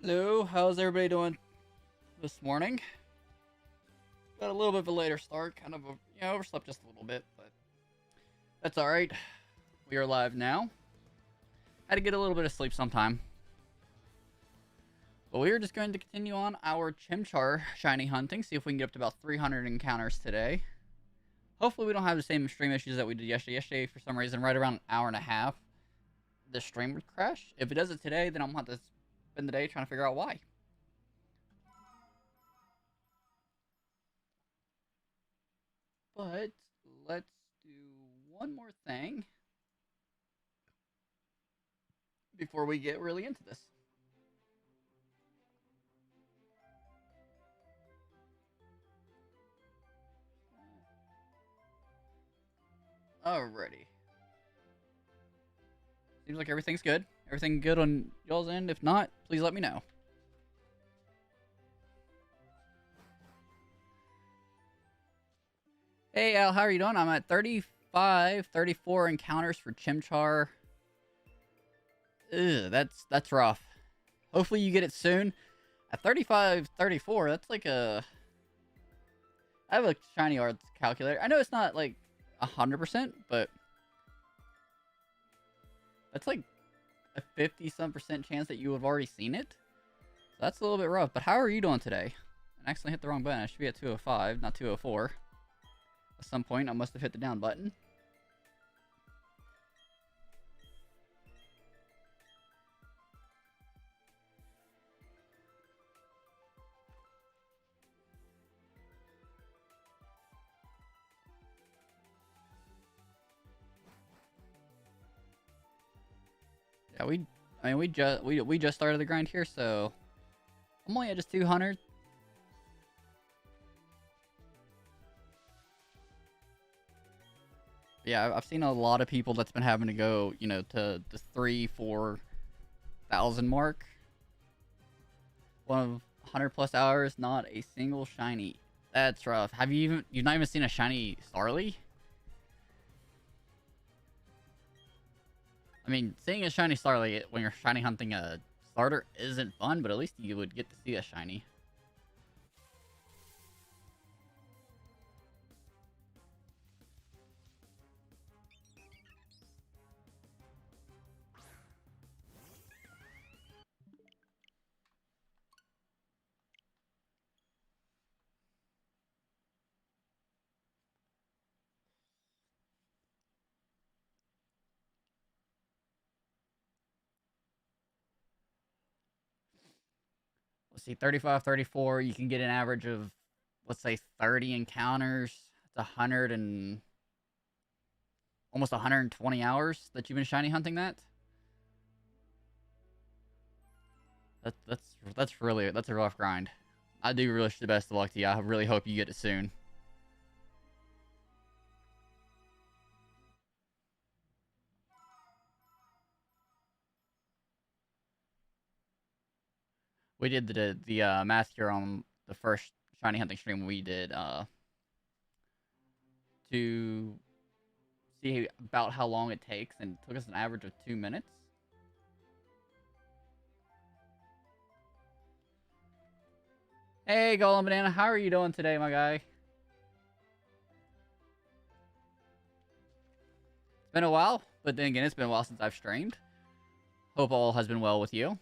Hello, how's everybody doing this morning? Got a little bit of a later start, kind of overslept just a little bit, but that's alright. We are live now. Had to get a little bit of sleep sometime. But we are just going to continue on our Chimchar shiny hunting, see if we can get up to about 300 encounters today. Hopefully we don't have the same stream issues that we did yesterday. Yesterday, for some reason, right around an hour and a half, the stream would crash. If it does it today, then I'm going to have to spend the day trying to figure out why. But let's do one more thing before we get really into this. Alrighty. Seems like everything's good. Everything good on y'all's end? If not, please let me know. Hey Al, how are you doing? I'm at 35, 34 encounters for Chimchar. Ugh, that's rough. Hopefully you get it soon. At 35, 34, that's like a... I have a shiny arts calculator. I know it's not like 100%, but that's like a 50-some% chance that you have already seen it. So that's a little bit rough. But how are you doing today? I accidentally hit the wrong button. I should be at 205, not 204. At some point, I must have hit the down button. Yeah, we just started the grind here, so I'm only at just 200. Yeah, I've seen a lot of people that's been having to go, to the 3,000-4,000 mark. One of 100+ hours, not a single shiny. That's rough. You've not even seen a shiny Starly? I mean, seeing a shiny Starly when you're shiny hunting a starter isn't fun, but at least you would get to see a shiny. Let's see, 35, 34, you can get an average of, let's say, 30 encounters. It's 100 and almost 120 hours that you've been shiny hunting that. That's a rough grind. I do wish the best of luck to you. I really hope you get it soon. We did the massacre on the first shiny hunting stream we did to see about how long it takes, and it took us an average of 2 minutes. Hey, Golem Banana, how are you doing today, my guy? It's been a while, but then again, it's been a while since I've streamed. Hope all has been well with you.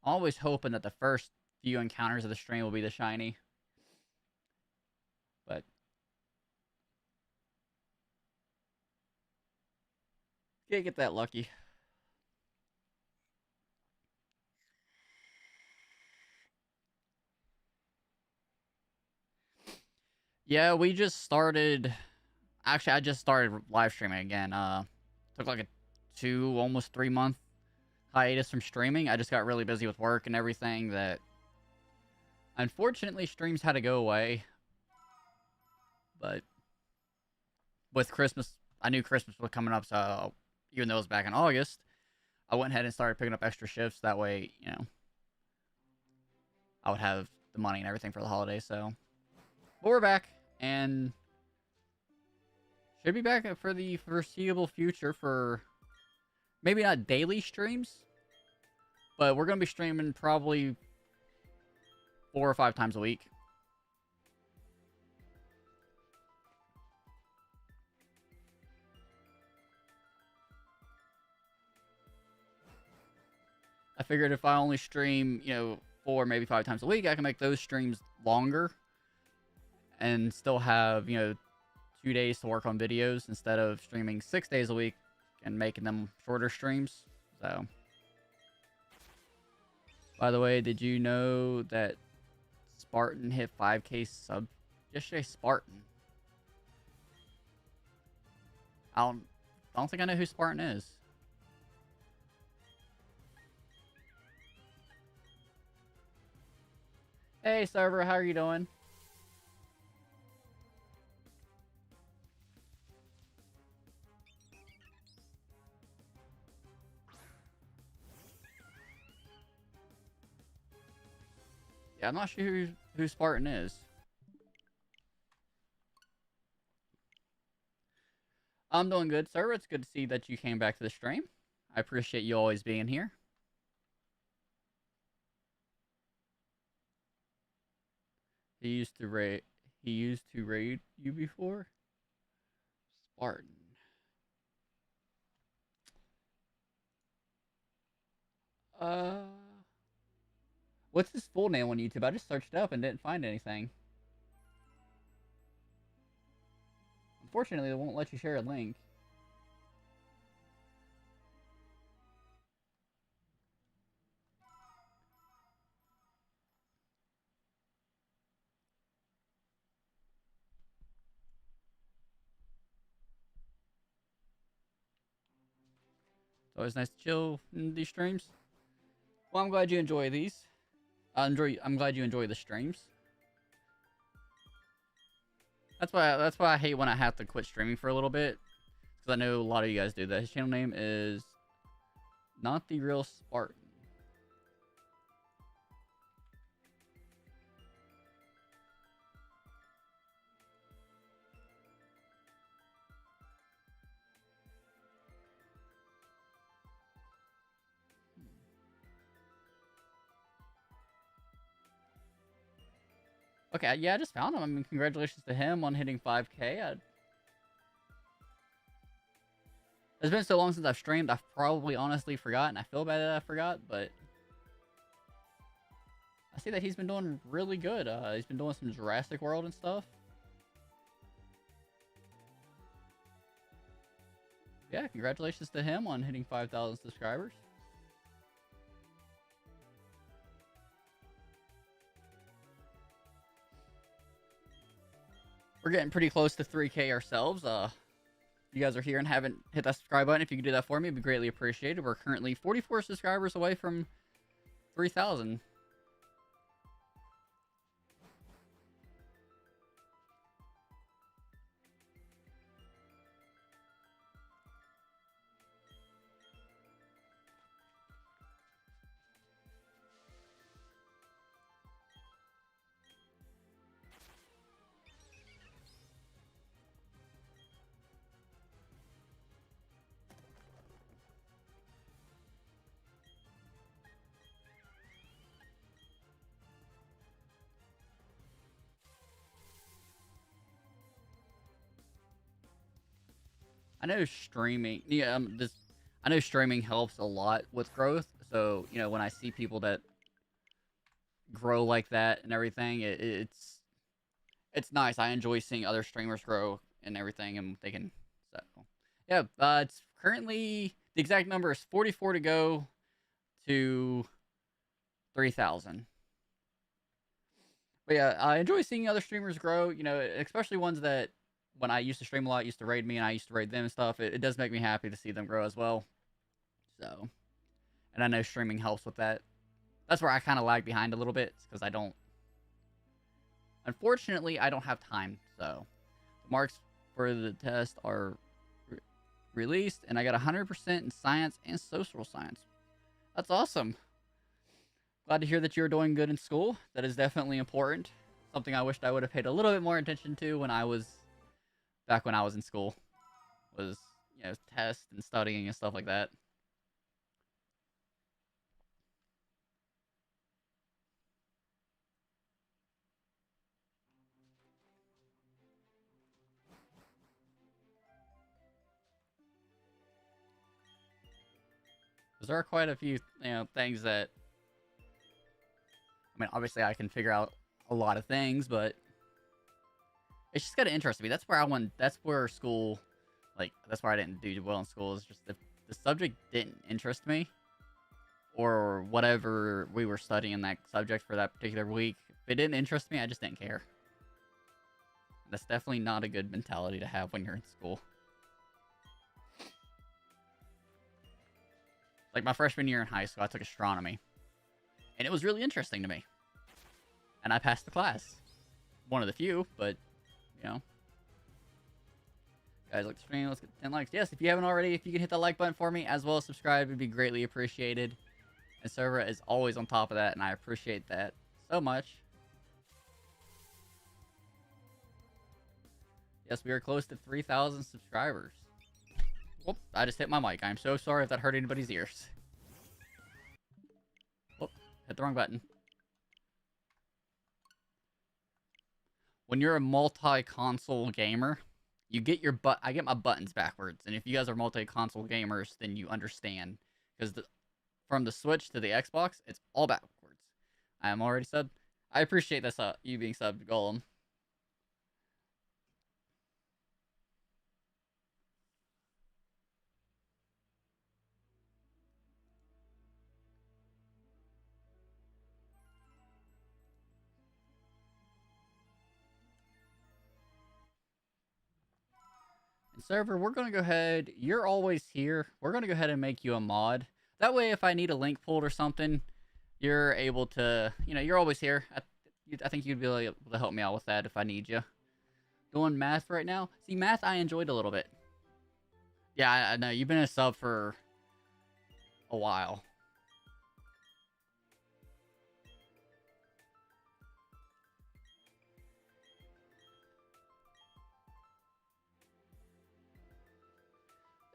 Always hoping that the first few encounters of the stream will be the shiny. But can't get that lucky. Yeah, we just started. Actually, I just started live streaming again. Took like a 2, almost 3 month hiatus from streaming. I just got really busy with work and everything that unfortunately streams had to go away. But with Christmas, I knew Christmas was coming up, so even though it was back in August, I went ahead and started picking up extra shifts. That way, I would have the money and everything for the holidays. So, but we're back and should be back for the foreseeable future for maybe not daily streams, but we're going to be streaming probably 4 or 5 times a week. I figured if I only stream, 4, maybe 5 times a week, I can make those streams longer and still have, 2 days to work on videos instead of streaming 6 days a week and making them shorter streams. So, by the way, did you know that Spartan hit 5K sub yesterday? Spartan. I don't think I know who Spartan is. Hey, server, how are you doing? Yeah, I'm not sure who Spartan is. I'm doing good, sir. It's good to see that you came back to the stream. I appreciate you always being here. He used to raid you before? Spartan. Uh What's his full name on YouTube? I just searched it up and didn't find anything. Unfortunately, they won't let you share a link. It's always nice to chill in these streams. Well, I'm glad you enjoy these. I'm glad you enjoy the streams. That's why I hate when I have to quit streaming for a little bit, because I know a lot of you guys do that. His channel name is Not the Real Spartan. Okay, yeah, I just found him. I mean, congratulations to him on hitting 5K. It's been so long since I've streamed, I've probably honestly forgotten. I feel bad that I forgot, but I see that he's been doing really good. He's been doing some Jurassic World and stuff. Yeah, congratulations to him on hitting 5,000 subscribers. We're getting pretty close to 3K ourselves. You guys are here and haven't hit that subscribe button, if you could do that for me, it'd be greatly appreciated. We're currently 44 subscribers away from 3,000. I know streaming, I know streaming helps a lot with growth. So, when I see people that grow like that and everything. It's nice. I enjoy seeing other streamers grow and everything, and they can. So yeah, it's currently the exact number is 44 to go to 3,000. But yeah, I enjoy seeing other streamers grow. You know, especially ones that when I used to stream a lot used to raid me, and I used to raid them and stuff. It does make me happy to see them grow as well. So, and I know streaming helps with that. That's where I kind of lag behind a little bit because I don't. Unfortunately, I don't have time. So, the marks for the test are released, and I got 100% in science and social science. That's awesome. Glad to hear that you're doing good in school. That is definitely important. Something I wished I would have paid a little bit more attention to when I was back when I was in school. Was, you know, tests and studying and stuff like that. Because there are quite a few, things that. I mean, obviously, I can figure out a lot of things, but it's just gotta interest me. That's where I want. That's where school, like, that's where I didn't do well in school. Is just if the subject didn't interest me, or whatever we were studying that subject for that particular week, if it didn't interest me, I just didn't care. That's definitely not a good mentality to have when you're in school. Like my freshman year in high school, I took astronomy, and it was really interesting to me, and I passed the class. One of the few, but you know. Guys, like the stream, let's get 10 likes. Yes, if you haven't already, if you can hit that like button for me, as well as subscribe, it'd be greatly appreciated. And server is always on top of that, and I appreciate that so much. Yes, we are close to 3,000 subscribers. Whoop, I just hit my mic. I'm so sorry if that hurt anybody's ears. Whoop, hit the wrong button. When you're a multi-console gamer, you get your I get my buttons backwards. And if you guys are multi-console gamers, then you understand. Because from the Switch to the Xbox, it's all backwards. I am already subbed. I appreciate this, you being subbed, Golem. And server, we're going to go ahead. You're always here. We're going to go ahead and make you a mod. That way, if I need a link pulled or something, you're able to, you're always here. I think you'd be able to help me out with that if I need you. Doing math right now? See, math I enjoyed a little bit. Yeah, I know. You've been a sub for a while.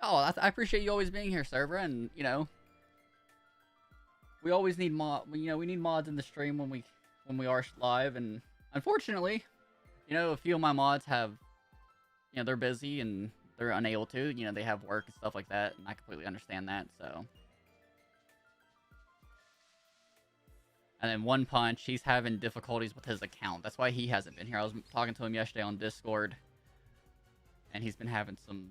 Oh, I appreciate you always being here, server, and, we always need we need mods in the stream when we are live, and unfortunately, a few of my mods have, they're busy and they're unable to, they have work and stuff like that, and I completely understand that, so. And then One Punch, he's having difficulties with his account. That's why he hasn't been here. I was talking to him yesterday on Discord, and he's been having some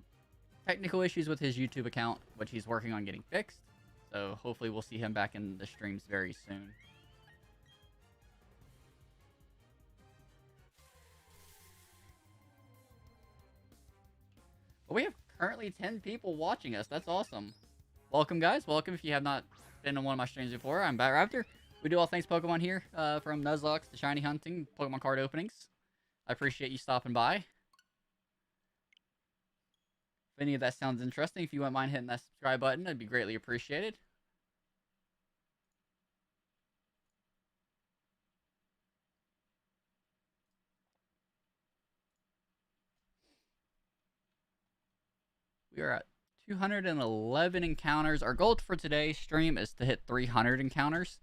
technical issues with his YouTube account, which he's working on getting fixed. So hopefully we'll see him back in the streams very soon. But we have currently 10 people watching us. That's awesome. Welcome, guys. Welcome if you have not been on one of my streams before. I'm Batraptor. We do all things Pokemon here, from Nuzlocke to shiny hunting, Pokemon card openings. I appreciate you stopping by. If any of that sounds interesting, if you wouldn't mind hitting that subscribe button, that'd be greatly appreciated. We are at 211 encounters. Our goal for today's stream is to hit 300 encounters.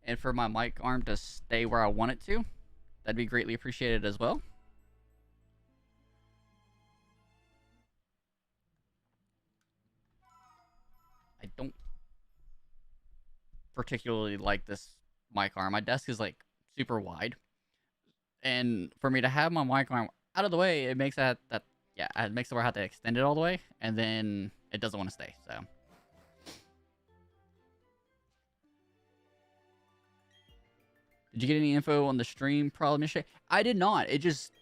And for my mic arm to stay where I want it to. That'd be greatly appreciated as well. I don't particularly like this mic arm. My desk is like super wide, and for me to have my mic arm out of the way, it makes that yeah, it makes it where I have to extend it all the way, and then it doesn't want to stay. So did you get any info on the stream problem yesterday? I did not. It just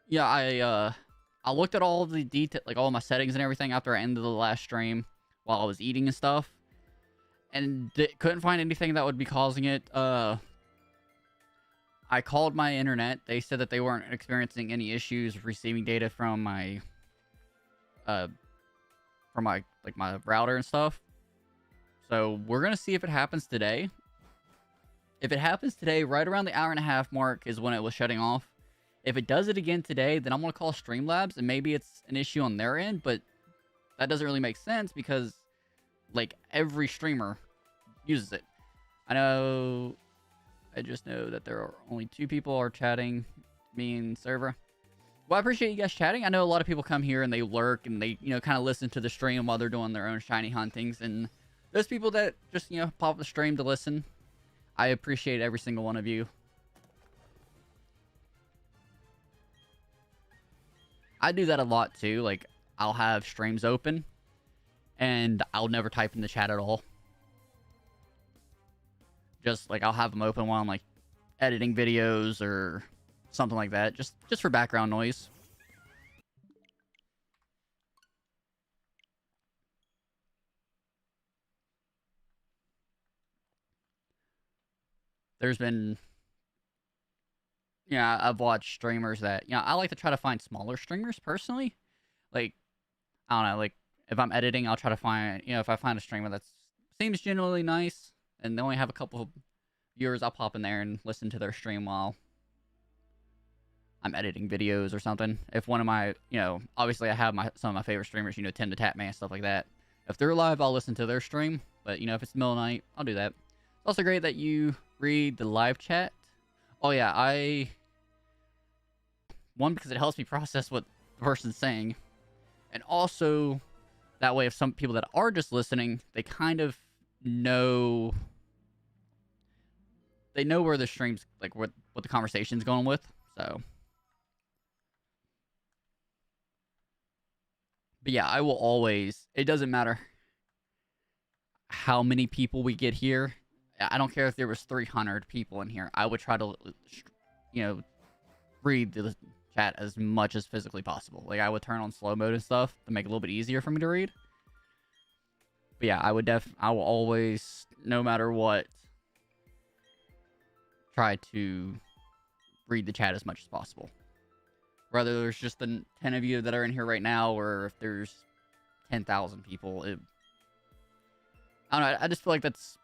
yeah, I looked at all of the detail, like all my settings and everything after I ended the last stream while I was eating and stuff, and couldn't find anything that would be causing it. I called my internet. They said that they weren't experiencing any issues receiving data uh from my like my router and stuff. So we're gonna see if it happens today. If it happens today, right around the hour and a half mark is when it was shutting off. If it does it again today, then I'm gonna call Streamlabs, and maybe it's an issue on their end, but that doesn't really make sense because like every streamer uses it. I just know that there are only 2 people are chatting, me and server. Well, I appreciate you guys chatting. I know a lot of people come here and they lurk and they, kind of listen to the stream while they're doing their own shiny huntings. And those people that just, pop the stream to listen, I appreciate every single one of you. I do that a lot too. Like, I'll have streams open and I'll never type in the chat at all. Just like I'll have them open while I'm like editing videos or something like that, just for background noise. There's been, I've watched streamers that, I like to try to find smaller streamers personally. Like, I don't know, like if I'm editing, I'll try to find, if I find a streamer that seems genuinely nice and they only have a couple of viewers, I'll pop in there and listen to their stream while I'm editing videos or something. If one of my, obviously I have some of my favorite streamers, Tim the Tap Man, stuff like that. If they're live, I'll listen to their stream. But, if it's the middle of the night, I'll do that. It's also great that you read the live chat. Oh, yeah, one, because it helps me process what the person's saying. And also, that way, if some people that are just listening, they kind of know... They know where the stream's, like, what the conversation's going with. So... But yeah, I will always... It doesn't matter how many people we get here. I don't care if there was 300 people in here. I would try to, read the chat as much as physically possible. Like, I would turn on slow mode and stuff to make it a little bit easier for me to read. But yeah, I will always, no matter what, try to read the chat as much as possible. Whether there's just the 10 of you that are in here right now, or if there's 10,000 people. I don't know, I just feel like that's...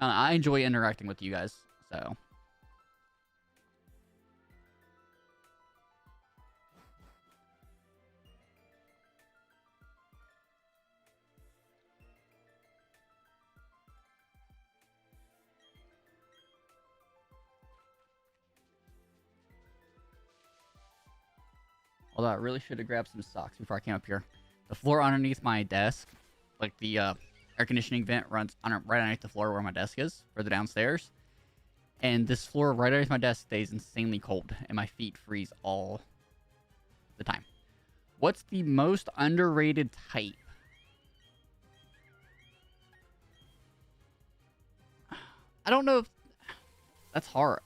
I enjoy interacting with you guys, so... Although I really should have grabbed some socks before I came up here. The floor underneath my desk, like the air conditioning vent runs right underneath the floor where my desk is, for the downstairs. And this floor right underneath my desk stays insanely cold, and my feet freeze all the time. What's the most underrated type? I don't know if... That's hard.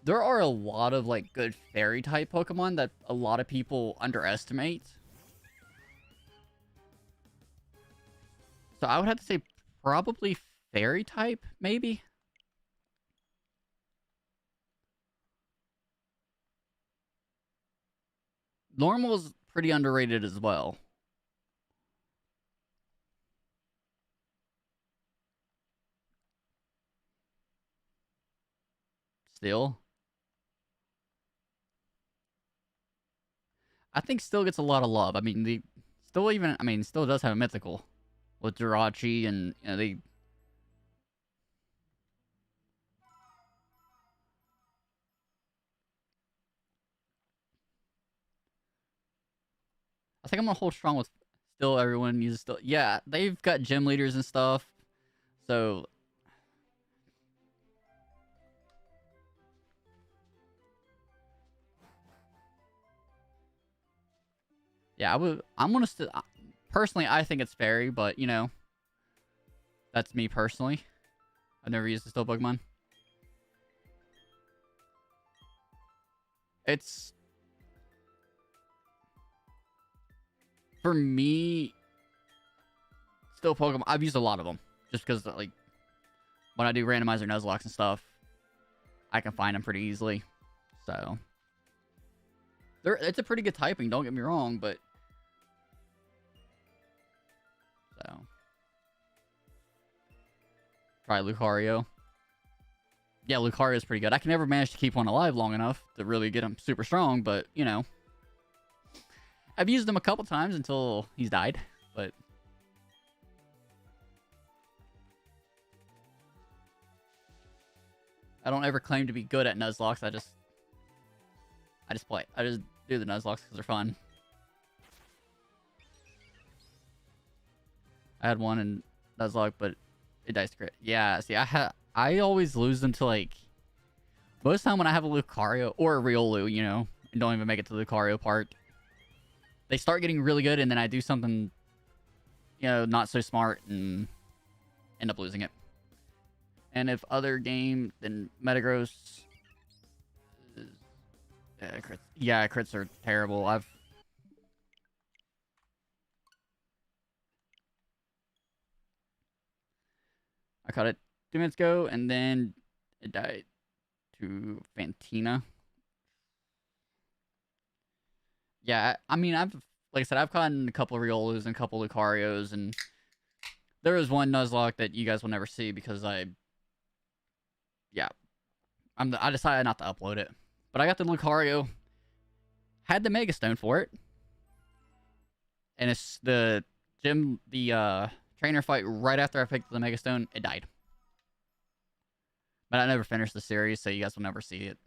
There are a lot of, like, good fairy-type Pokemon that a lot of people underestimate. So I would have to say probably fairy-type, maybe? Normal is pretty underrated as well. Still. I think still gets a lot of love. I mean, still does have a mythical with Jirachi, and they... I think I'm gonna hold strong with still. Everyone uses still. Yeah, they've got gym leaders and stuff. So yeah, I'm gonna still personally. I think it's fairy, but you know, that's me personally. I've never used a still Pokemon. It's for me still Pokemon. I've used a lot of them just because like when I do randomizer Nuzlocke and stuff, I can find them pretty easily. So it's a pretty good typing. Don't get me wrong, but so try Lucario. Yeah, Lucario is pretty good. I can never manage to keep one alive long enough to really get him super strong, but you know, I've used him a couple times until he's died. But I don't ever claim to be good at Nuzlocks. I just play. I just do the Nuzlocks because they're fun. I had one in Nuzlocke, but it dies to crit. Yeah, see, I always lose them to like most of the time when I have a Lucario or a Riolu, you know, and don't even make it to the Lucario part. They start getting really good, and then I do something, you know, not so smart and end up losing it. And if other game, then Metagross. Yeah, crits are terrible. I caught it 2 minutes ago, and then it died to Fantina. Yeah, I mean, like I said, I've caught a couple of Riolus and a couple of Lucarios, and there was one Nuzlocke that you guys will never see because I decided not to upload it. But I got the Lucario, had the Mega Stone for it, and it's the trainer fight right after I picked the Mega Stone, it died. But I never finished the series, so you guys will never see it.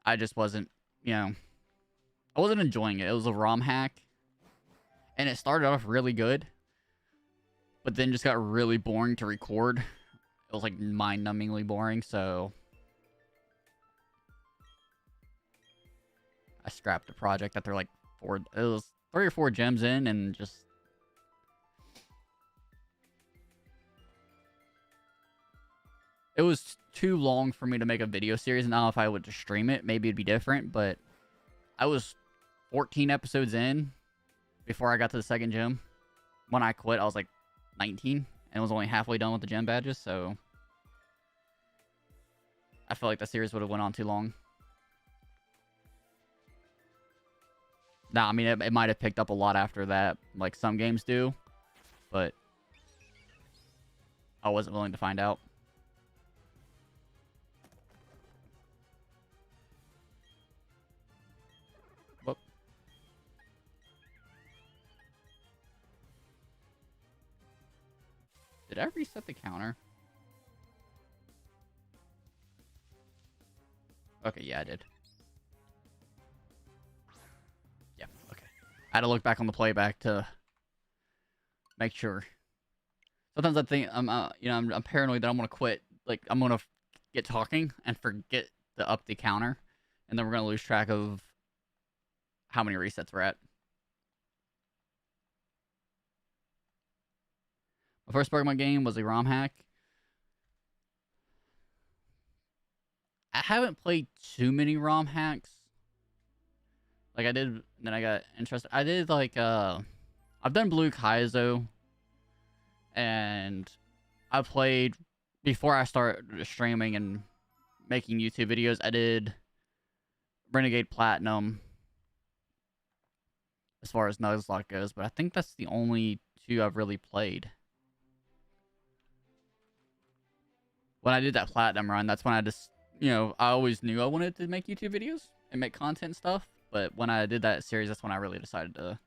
I just wasn't, you know, I wasn't enjoying it. It was a ROM hack, and it started off really good, but then just got really boring to record. It was like mind-numbingly boring, so I scrapped the project after like it was 3 or 4 gems in, and just it was too long for me to make a video series. Now, if I would just stream it, maybe it'd be different, but I was 14 episodes in before I got to the second gym. When I quit, I was like 19 and was only halfway done with the gym badges, so I felt like the series would have went on too long. Nah, I mean, it might have picked up a lot after that, like some games do, but I wasn't willing to find out. Whoop. Did I reset the counter? Okay, yeah, I did. Yeah, okay. I had to look back on the playback to make sure. Sometimes I think I'm paranoid that I'm gonna quit. Like I'm gonna get talking and forget to up the counter, and then we're gonna lose track of how many resets we're at. My first Pokemon game was a ROM hack. I haven't played too many ROM hacks. Like I did, then I got interested. I did like I've done Blue Kaizo, and I played before I started streaming and making YouTube videos. I did Renegade Platinum as far as Nuzlocke goes, but I think that's the only 2 I've really played. When I did that Platinum run, that's when I just, you know, I always knew I wanted to make YouTube videos and make content and stuff, but when I did that series, that's when I really decided to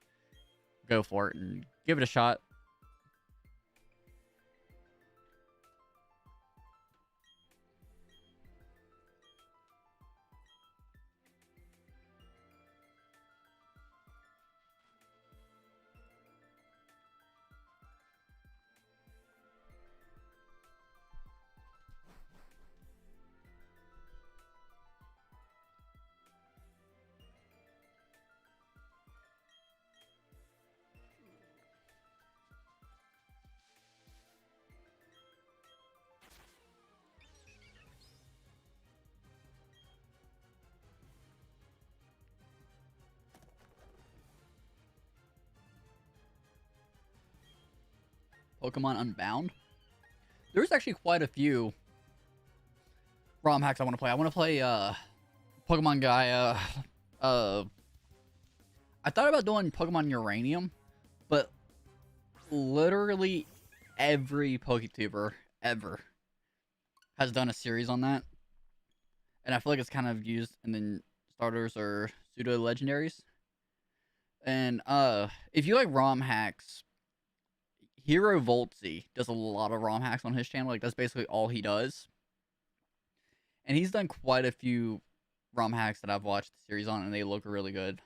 go for it and give it a shot. Pokemon Unbound. There's actually quite a few ROM hacks I want to play. I want to play Pokemon Gaia. I thought about doing Pokemon Uranium, but literally every PokeTuber ever has done a series on that. And I feel like it's kind of used in the starters or pseudo legendaries. And if you like ROM hacks, Hero Voltsy does a lot of ROM hacks on his channel. Like that's basically all he does. And he's done quite a few ROM hacks that I've watched the series on, and they look really good.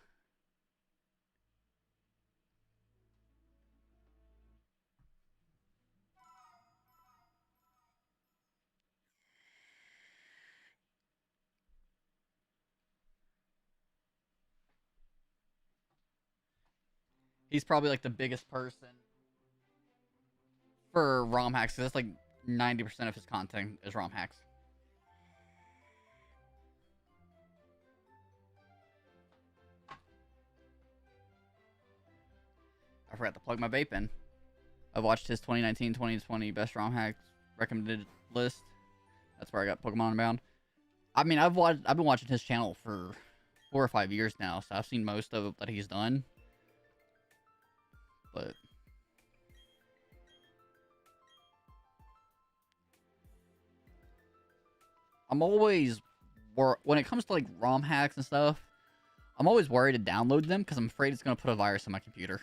He's probably like the biggest person for ROM hacks. Cause that's like 90% of his content is ROM hacks. I forgot to plug my vape in. I've watched his 2019-2020 best ROM hacks recommended list. That's where I got Pokemon Unbound. I mean, I've been watching his channel for 4 or 5 years now, so I've seen most of it that he's done. But I'm always when it comes to like ROM hacks and stuff, I'm always worried to download them because I'm afraid it's gonna put a virus on my computer.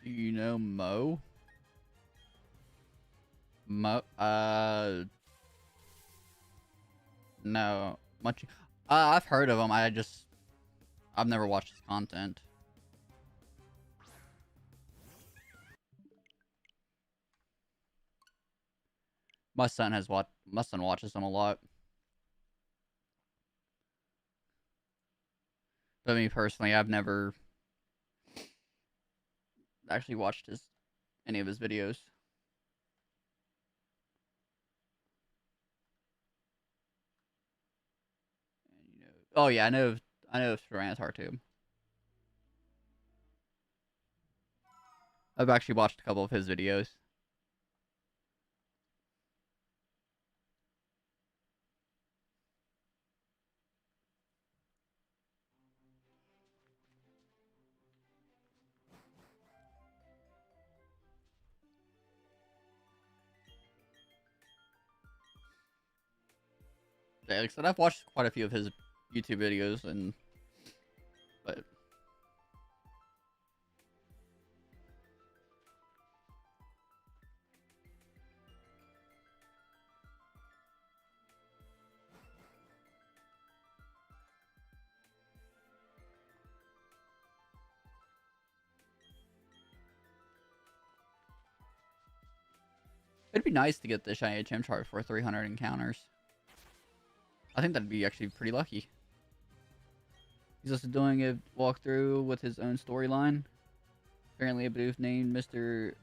Do you know Mo? Mo? No. Much. I've heard of him. I've never watched his content. My son watches him a lot. But me personally, I've never actually watched any of his videos. Oh yeah, I know Tyranitar too. I've actually watched a couple of his videos. Yeah, like I said, I've watched quite a few of his YouTube videos, but it'd be nice to get the shiny Chimchar for 300 encounters. I think that'd be actually pretty lucky. He's also doing a walkthrough with his own storyline. Apparently a booth named Mr.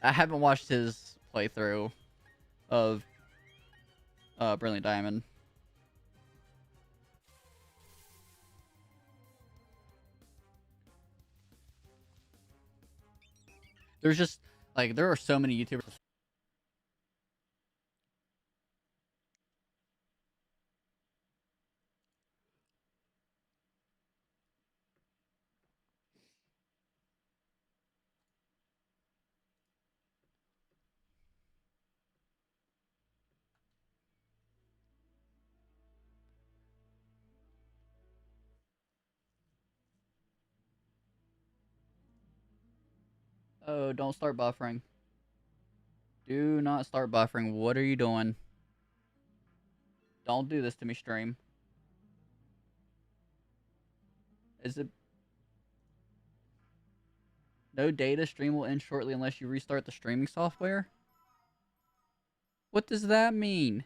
I haven't watched his playthrough of Brilliant Diamond. There's just like there are so many YouTubers. Oh, don't start buffering. Do not start buffering. What are you doing? Don't do this to me, stream. Is it... No data, stream will end shortly unless you restart the streaming software? What does that mean?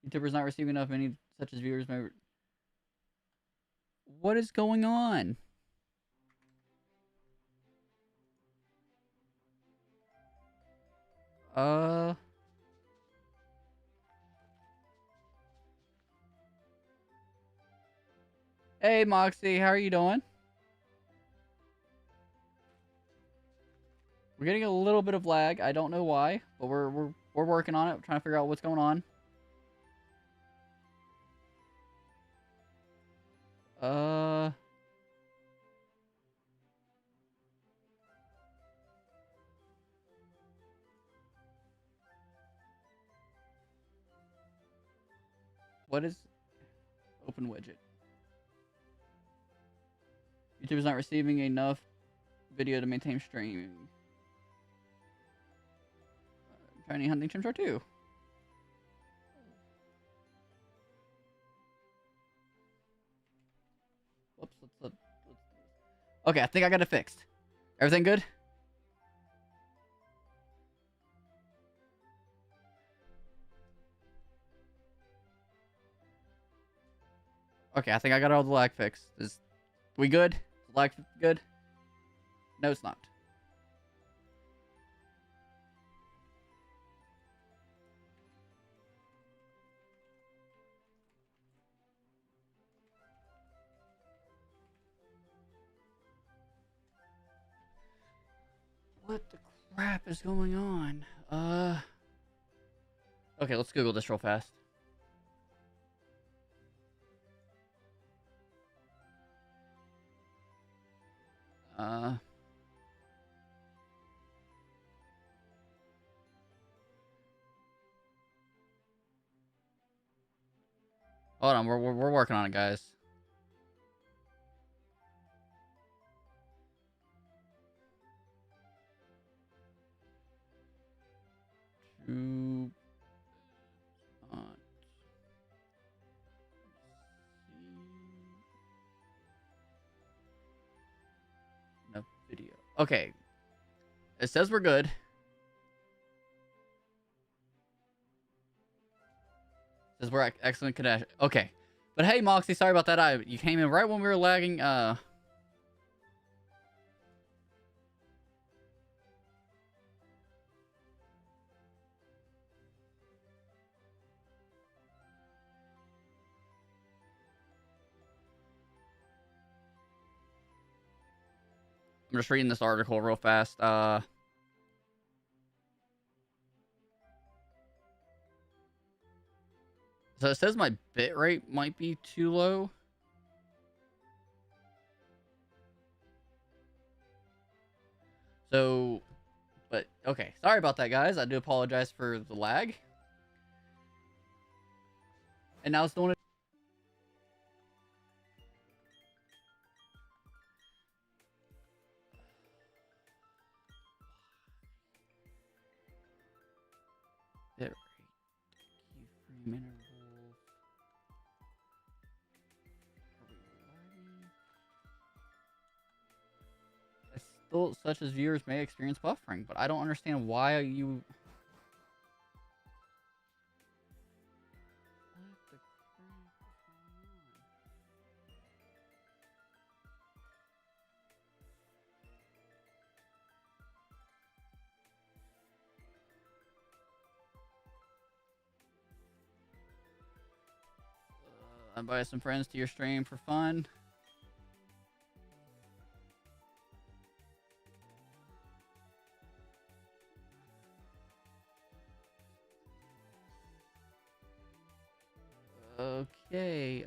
YouTubers not receiving enough many such as viewers may. What is going on? Uh. Hey, Moxie, how are you doing? We're getting a little bit of lag. I don't know why, but we're working on it. We're trying to figure out what's going on. Uh. What is open widget? YouTube's not receiving enough video to maintain streaming. Shiny hunting Chimchar 2. Whoops. Let's. Okay, I think I got it fixed. Everything good? Okay, I think I got all the lag fixed. Is we good? Lag good? No, it's not. What the crap is going on? Okay, let's Google this real fast. Hold on, we're working on it, guys. To no video. Okay, it says we're good. It says we're excellent connection. Okay, but hey, Moxie, sorry about that. You came in right when we were lagging. I'm just reading this article real fast. So it says my bitrate might be too low. So, but okay. Sorry about that, guys. I do apologize for the lag. And now it's doing it. Bitrate. Keyframe intervals. Are we lagging? It's still such as viewers may experience buffering, but I don't understand why you. What the crap is going on? Invite some friends to your stream for fun. Okay,